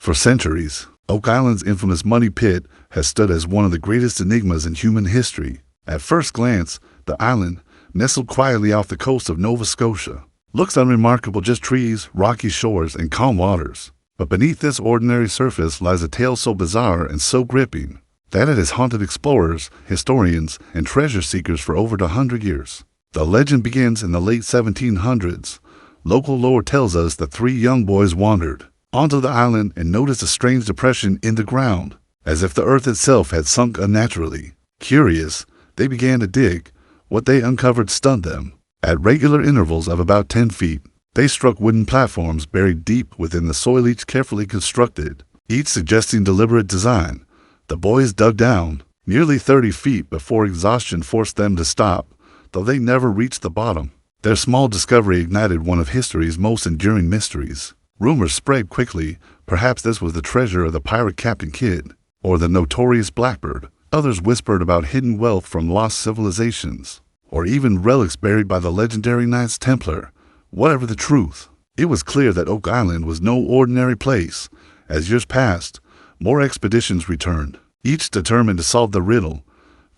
For centuries, Oak Island's infamous Money Pit has stood as one of the greatest enigmas in human history. At first glance, the island, nestled quietly off the coast of Nova Scotia, looks unremarkable, just trees, rocky shores, and calm waters. But beneath this ordinary surface lies a tale so bizarre and so gripping that it has haunted explorers, historians, and treasure seekers for over 100 years. The legend begins in the late 1700s. Local lore tells us that three young boys wandered onto the island and noticed a strange depression in the ground, as if the earth itself had sunk unnaturally. Curious, they began to dig. What they uncovered stunned them. At regular intervals of about 10 feet, they struck wooden platforms buried deep within the soil, each carefully constructed, each suggesting deliberate design. The boys dug down nearly 30 feet before exhaustion forced them to stop, though they never reached the bottom. Their small discovery ignited one of history's most enduring mysteries. Rumors spread quickly. Perhaps this was the treasure of the pirate Captain Kidd, or the notorious Blackbird. Others whispered about hidden wealth from lost civilizations, or even relics buried by the legendary Knights Templar. Whatever the truth, it was clear that Oak Island was no ordinary place. As years passed, more expeditions returned, each determined to solve the riddle.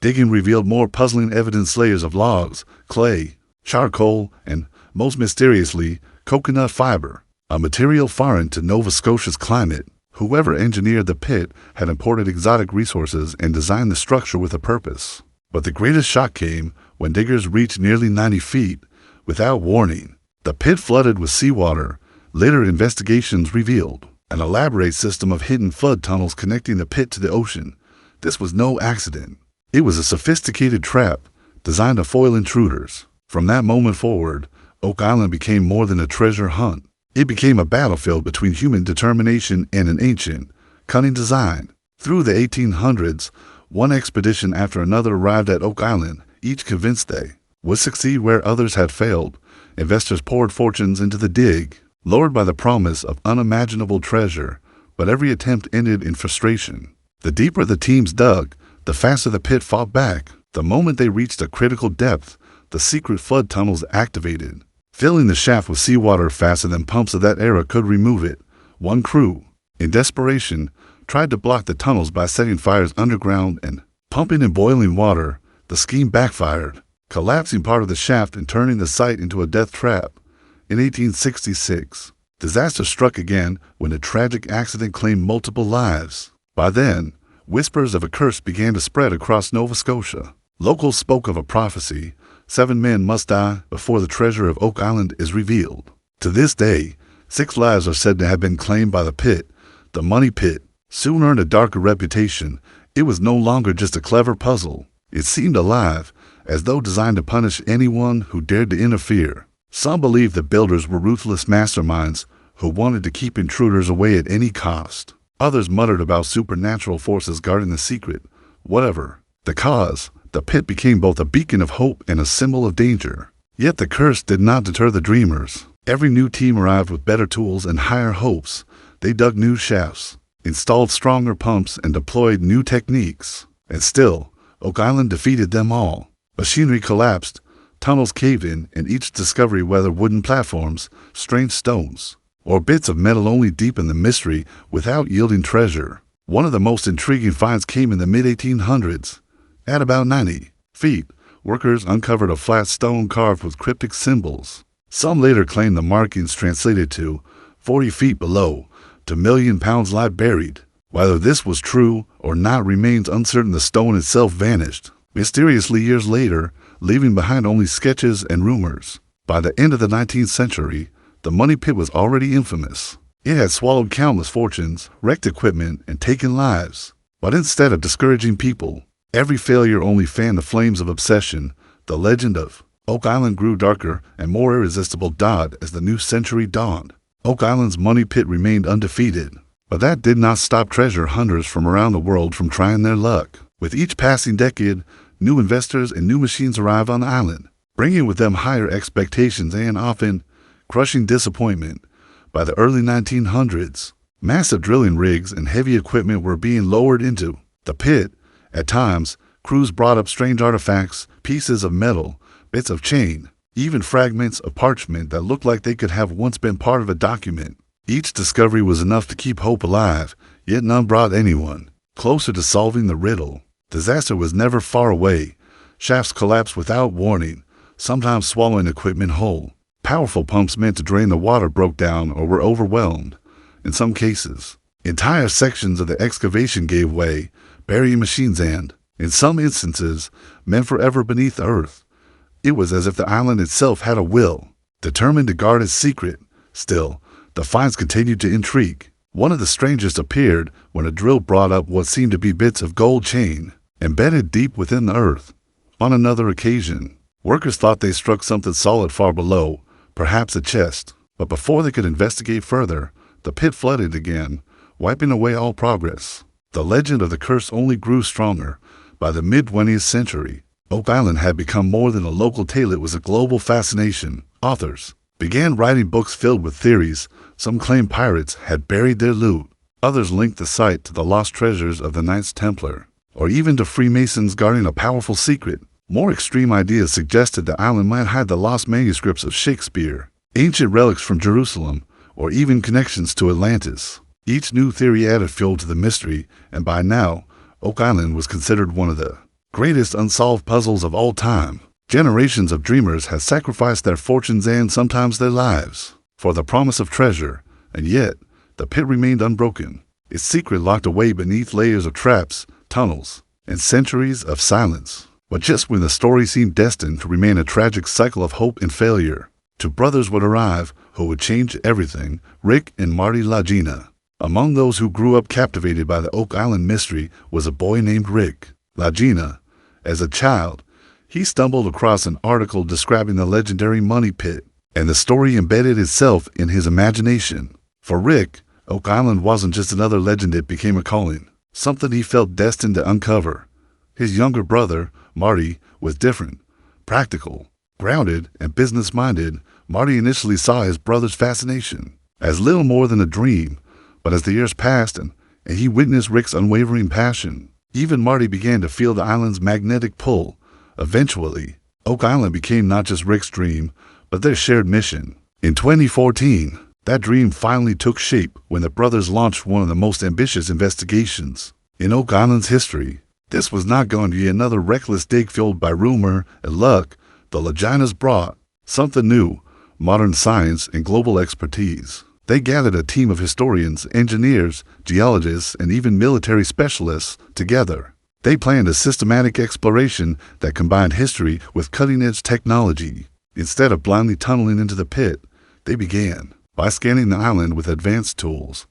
Digging revealed more puzzling evidence: layers of logs, clay, charcoal, and, most mysteriously, coconut fiber, a material foreign to Nova Scotia's climate. Whoever engineered the pit had imported exotic resources and designed the structure with a purpose. But the greatest shock came when diggers reached nearly 90 feet. Without warning, the pit flooded with seawater. Later investigations revealed an elaborate system of hidden flood tunnels connecting the pit to the ocean. This was no accident. It was a sophisticated trap designed to foil intruders. From that moment forward, Oak Island became more than a treasure hunt. It became a battlefield between human determination and an ancient, cunning design. Through the 1800s, one expedition after another arrived at Oak Island, each convinced they would succeed where others had failed. Investors poured fortunes into the dig, lured by the promise of unimaginable treasure, but every attempt ended in frustration. The deeper the teams dug, the faster the pit fought back. The moment they reached a critical depth, the secret flood tunnels activated, filling the shaft with seawater faster than pumps of that era could remove it. One crew, in desperation, tried to block the tunnels by setting fires underground and pumping in boiling water. The scheme backfired, collapsing part of the shaft and turning the site into a death trap. In 1866, disaster struck again when a tragic accident claimed multiple lives. By then, whispers of a curse began to spread across Nova Scotia. Locals spoke of a prophecy: 7 men must die before the treasure of Oak Island is revealed. To this day, 6 lives are said to have been claimed by the pit. The Money Pit soon earned a darker reputation. It was no longer just a clever puzzle. It seemed alive, as though designed to punish anyone who dared to interfere. Some believed the builders were ruthless masterminds who wanted to keep intruders away at any cost. Others muttered about supernatural forces guarding the secret. Whatever the cause, the pit became both a beacon of hope and a symbol of danger. Yet the curse did not deter the dreamers. Every new team arrived with better tools and higher hopes. They dug new shafts, installed stronger pumps, and deployed new techniques. And still, Oak Island defeated them all. Machinery collapsed, tunnels caved in, and each discovery, whether wooden platforms, strange stones, or bits of metal, only deepened the mystery without yielding treasure. One of the most intriguing finds came in the mid-1800s. At about 90 feet, workers uncovered a flat stone carved with cryptic symbols. Some later claimed the markings translated to 40 feet below, to million pounds lie buried. Whether this was true or not remains uncertain. The stone itself vanished mysteriously years later, leaving behind only sketches and rumors. By the end of the 19th century, the Money Pit was already infamous. It had swallowed countless fortunes, wrecked equipment, and taken lives. But instead of discouraging people, every failure only fanned the flames of obsession. The legend of Oak Island grew darker and more irresistible as the new century dawned. Oak Island's Money Pit remained undefeated, but that did not stop treasure hunters from around the world from trying their luck. With each passing decade, new investors and new machines arrived on the island, bringing with them higher expectations and often crushing disappointment. By the early 1900s, massive drilling rigs and heavy equipment were being lowered into the pit. At times, crews brought up strange artifacts, pieces of metal, bits of chain, even fragments of parchment that looked like they could have once been part of a document. Each discovery was enough to keep hope alive, yet none brought anyone closer to solving the riddle. Disaster was never far away. Shafts collapsed without warning, sometimes swallowing equipment whole. Powerful pumps meant to drain the water broke down or were overwhelmed. In some cases, entire sections of the excavation gave way, burying machines and, in some instances, men forever beneath the earth. It was as if the island itself had a will, determined to guard its secret. Still, the finds continued to intrigue. One of the strangest appeared when a drill brought up what seemed to be bits of gold chain, embedded deep within the earth. On another occasion, workers thought they struck something solid far below, perhaps a chest. But before they could investigate further, the pit flooded again, wiping away all progress. The legend of the curse only grew stronger. By the mid-20th century, Oak Island had become more than a local tale. It was a global fascination. Authors began writing books filled with theories. Some claimed pirates had buried their loot. Others linked the site to the lost treasures of the Knights Templar, or even to Freemasons guarding a powerful secret. More extreme ideas suggested the island might hide the lost manuscripts of Shakespeare, ancient relics from Jerusalem, or even connections to Atlantis. Each new theory added fuel to the mystery, and by now, Oak Island was considered one of the greatest unsolved puzzles of all time. Generations of dreamers had sacrificed their fortunes and sometimes their lives for the promise of treasure, and yet the pit remained unbroken, its secret locked away beneath layers of traps, tunnels, and centuries of silence. But just when the story seemed destined to remain a tragic cycle of hope and failure, two brothers would arrive who would change everything: Rick and Marty Lagina. Among those who grew up captivated by the Oak Island mystery was a boy named Rick Lagina. As a child, he stumbled across an article describing the legendary money pit, and the story embedded itself in his imagination. For Rick, Oak Island wasn't just another legend, it became a calling, something he felt destined to uncover. His younger brother, Marty, was different, practical, grounded, and business-minded. Marty initially saw his brother's fascination as little more than a dream, but as the years passed and he witnessed Rick's unwavering passion, even Marty began to feel the island's magnetic pull. Eventually, Oak Island became not just Rick's dream, but their shared mission. In 2014, that dream finally took shape when the brothers launched one of the most ambitious investigations in Oak Island's history. This was not going to be another reckless dig fueled by rumor and luck. The Laginas brought something new: modern science and global expertise. They gathered a team of historians, engineers, geologists, and even military specialists together. They planned a systematic exploration that combined history with cutting-edge technology. Instead of blindly tunneling into the pit, they began by scanning the island with advanced tools.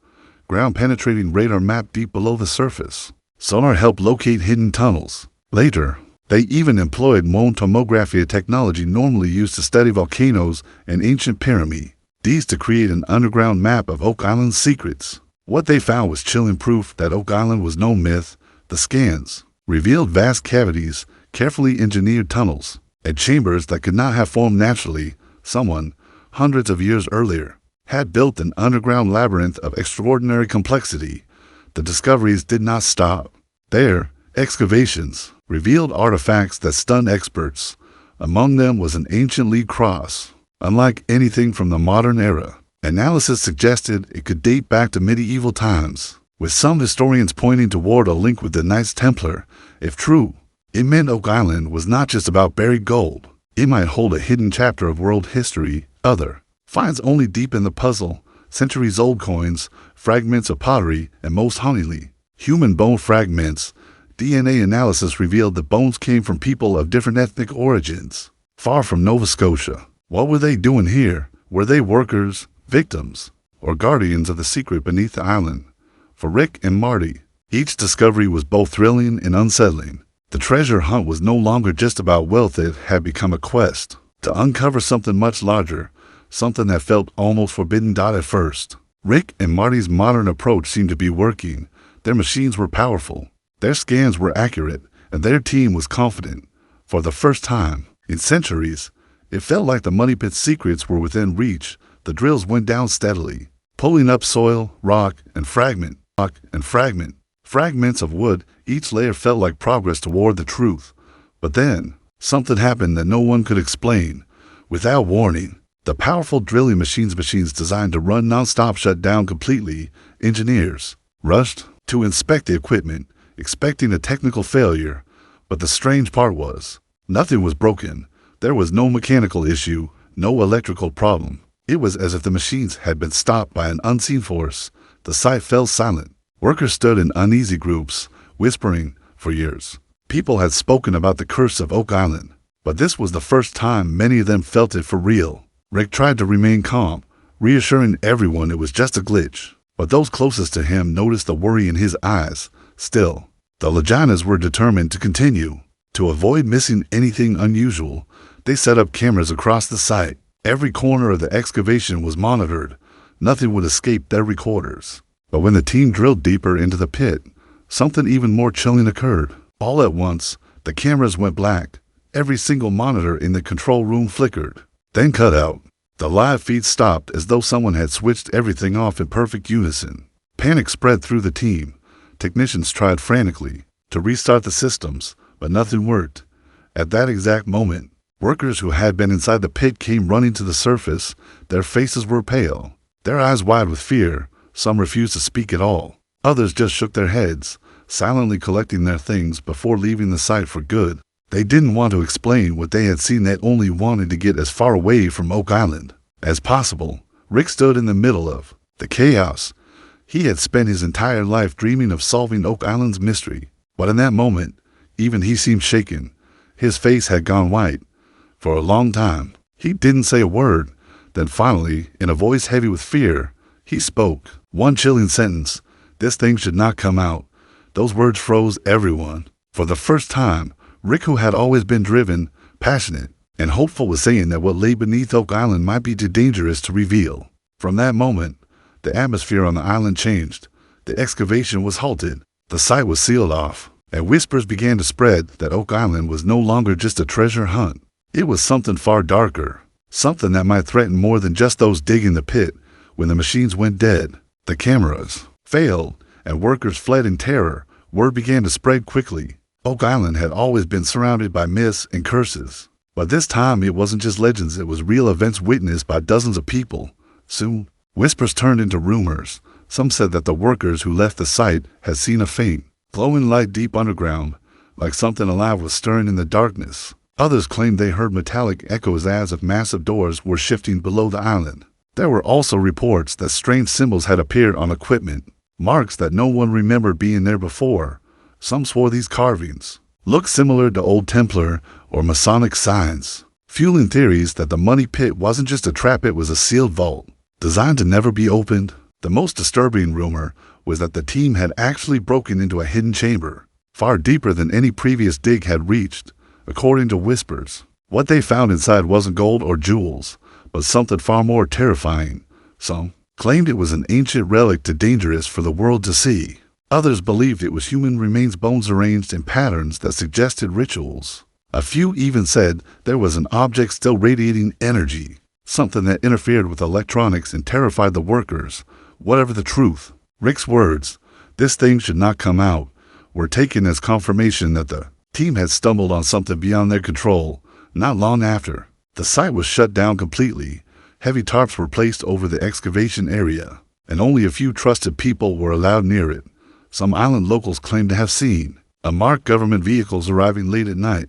Ground-penetrating radar mapped deep below the surface. Sonar helped locate hidden tunnels. Later, they even employed Moon tomography, technology normally used to study volcanoes and ancient pyramids. These to create an underground map of Oak Island's secrets. What they found was chilling proof that Oak Island was no myth. The scans revealed vast cavities, carefully engineered tunnels, and chambers that could not have formed naturally. Someone, hundreds of years earlier, had built an underground labyrinth of extraordinary complexity. The discoveries did not stop there. Excavations revealed artifacts that stunned experts. Among them was an ancient lead cross, unlike anything from the modern era. Analysis suggested it could date back to medieval times, with some historians pointing toward a link with the Knights Templar. If true, it meant Oak Island was not just about buried gold. It might hold a hidden chapter of world history. Other finds only deepen the puzzle: centuries-old coins, fragments of pottery, and most hauntingly, human bone fragments. DNA analysis revealed the bones came from people of different ethnic origins, far from Nova Scotia. What were they doing here? Were they workers, victims, or guardians of the secret beneath the island? For Rick and Marty, each discovery was both thrilling and unsettling. The treasure hunt was no longer just about wealth. It had become a quest to uncover something much larger, something that felt almost forbidden. At first, Rick and Marty's modern approach seemed to be working. Their machines were powerful, their scans were accurate, and their team was confident. For the first time in centuries, it felt like the money pit's secrets were within reach. The drills went down steadily, pulling up soil, rock, and fragment. Fragments of wood. Each layer felt like progress toward the truth. But then, something happened that no one could explain. Without warning, The powerful drilling machines designed to run non-stop shut down completely. Engineers rushed to inspect the equipment, expecting a technical failure. But the strange part was, nothing was broken. There was no mechanical issue, no electrical problem. It was as if the machines had been stopped by an unseen force. The site fell silent. Workers stood in uneasy groups, whispering. For years, people had spoken about the curse of Oak Island, but this was the first time many of them felt it for real. Rick tried to remain calm, reassuring everyone it was just a glitch, but those closest to him noticed the worry in his eyes. Still, the Laginas were determined to continue. To avoid missing anything unusual, they set up cameras across the site. Every corner of the excavation was monitored. Nothing would escape their recorders. But when the team drilled deeper into the pit, something even more chilling occurred. All at once, the cameras went black. Every single monitor in the control room flickered, then cut out. The live feed stopped as though someone had switched everything off in perfect unison. Panic spread through the team. Technicians tried frantically to restart the systems, but nothing worked. At that exact moment, workers who had been inside the pit came running to the surface. Their faces were pale, their eyes wide with fear. Some refused to speak at all. Others just shook their heads, silently collecting their things before leaving the site for good. They didn't want to explain what they had seen. They only wanted to get as far away from Oak Island as possible. Rick stood in the middle of the chaos. He had spent his entire life dreaming of solving Oak Island's mystery, but in that moment, even he seemed shaken. His face had gone white. For a long time, he didn't say a word. Then finally, in a voice heavy with fear, he spoke. One chilling sentence. This thing should not come out. Those words froze everyone. For the first time, Rick, who had always been driven, passionate, and hopeful, was saying that what lay beneath Oak Island might be too dangerous to reveal. From that moment, the atmosphere on the island changed. The excavation was halted. The site was sealed off, and whispers began to spread that Oak Island was no longer just a treasure hunt. It was something far darker, something that might threaten more than just those digging the pit. When the machines went dead, the cameras failed, and workers fled in terror, word began to spread quickly. Oak Island had always been surrounded by myths and curses, but this time it wasn't just legends, it was real events witnessed by dozens of people. Soon, whispers turned into rumors. Some said that the workers who left the site had seen a faint, glowing light deep underground, like something alive was stirring in the darkness. Others claimed they heard metallic echoes as if massive doors were shifting below the island. There were also reports that strange symbols had appeared on equipment, marks that no one remembered being there before. Some swore these carvings looked similar to old Templar or Masonic signs, fueling theories that the money pit wasn't just a trap, it was a sealed vault, designed to never be opened. The most disturbing rumor was that the team had actually broken into a hidden chamber, far deeper than any previous dig had reached. According to whispers, what they found inside wasn't gold or jewels, but something far more terrifying. Some claimed it was an ancient relic too dangerous for the world to see. Others believed it was human remains, bones arranged in patterns that suggested rituals. A few even said there was an object still radiating energy, something that interfered with electronics and terrified the workers. Whatever the truth, Rick's words, "This thing should not come out," were taken as confirmation that the team had stumbled on something beyond their control. Not long after, the site was shut down completely. Heavy tarps were placed over the excavation area, and only a few trusted people were allowed near it. Some island locals claimed to have seen unmarked government vehicles arriving late at night.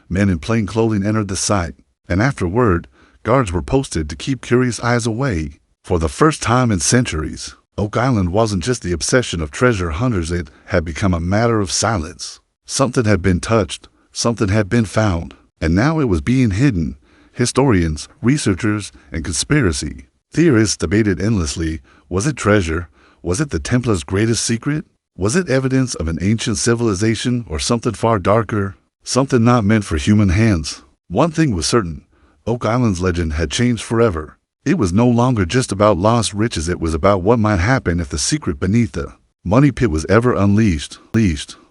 Men in plain clothing entered the site, and afterward, guards were posted to keep curious eyes away. For the first time in centuries, Oak Island wasn't just the obsession of treasure hunters, it had become a matter of silence. Something had been touched, something had been found, and now it was being hidden. Historians, researchers, and conspiracy theorists debated endlessly. Was it treasure? Was it the Templars' greatest secret? Was it evidence of an ancient civilization or something far darker? Something not meant for human hands? One thing was certain. Oak Island's legend had changed forever. It was no longer just about lost riches, it was about what might happen if the secret beneath the money pit was ever unleashed.